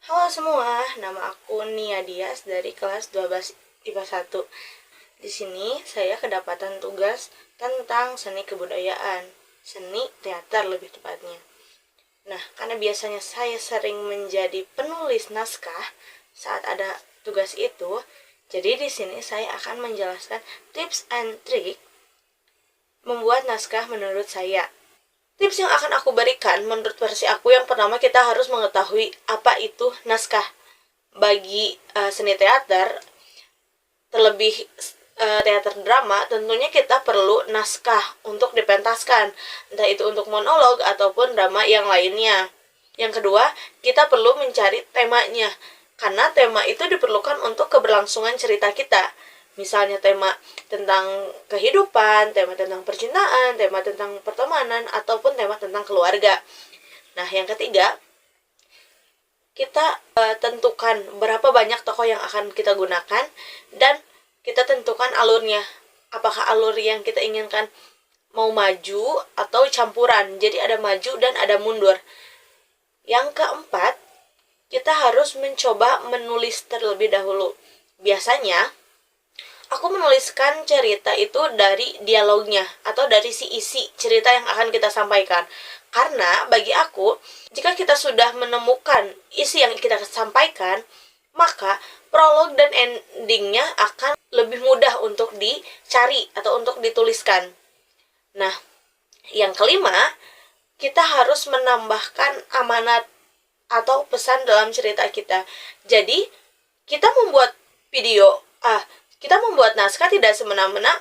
Halo semua, nama aku Nia Dias dari kelas 12 IPA 1. Di sini saya kedapatan tugas tentang seni kebudayaan, seni teater lebih tepatnya. Nah, karena biasanya saya sering menjadi penulis naskah saat ada tugas itu, jadi di sini saya akan menjelaskan tips and trick membuat naskah menurut saya. Tips yang akan aku berikan menurut versi aku, yang pertama kita harus mengetahui apa itu naskah. Bagi seni teater, terlebih teater drama, tentunya kita perlu naskah untuk dipentaskan, entah itu untuk monolog ataupun drama yang lainnya. Yang kedua, kita perlu mencari temanya, karena tema itu diperlukan untuk keberlangsungan cerita kita. Misalnya tema tentang kehidupan, tema tentang percintaan, tema tentang pertemanan, ataupun tema tentang keluarga. Nah, yang ketiga, kita tentukan berapa banyak tokoh yang akan kita gunakan, dan kita tentukan alurnya. Apakah alur yang kita inginkan mau maju atau campuran, jadi ada maju dan ada mundur. Yang keempat, kita harus mencoba menulis terlebih dahulu. Biasanya aku menuliskan cerita itu dari dialognya atau dari si isi cerita yang akan kita sampaikan. Karena bagi aku, jika kita sudah menemukan isi yang kita sampaikan, maka prolog dan endingnya akan lebih mudah untuk dicari atau untuk dituliskan. Nah, yang kelima, kita harus menambahkan amanat atau pesan dalam cerita kita. Jadi, kita membuat kita membuat naskah tidak semena-mena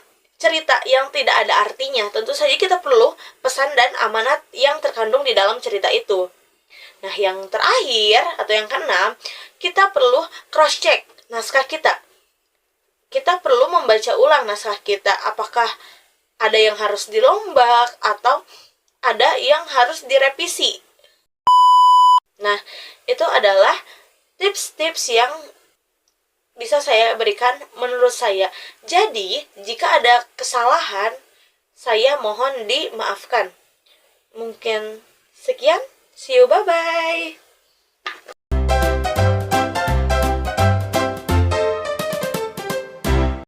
cerita yang tidak ada artinya. Tentu saja kita perlu pesan dan amanat yang terkandung di dalam cerita itu. Nah, yang terakhir atau yang keenam, kita perlu cross-check naskah kita. Kita perlu membaca ulang naskah kita, apakah ada yang harus dirombak atau ada yang harus direvisi. Nah, itu adalah tips-tips yang bisa saya berikan menurut saya. Jadi, jika ada kesalahan, saya mohon dimaafkan. Mungkin sekian, see you, bye-bye.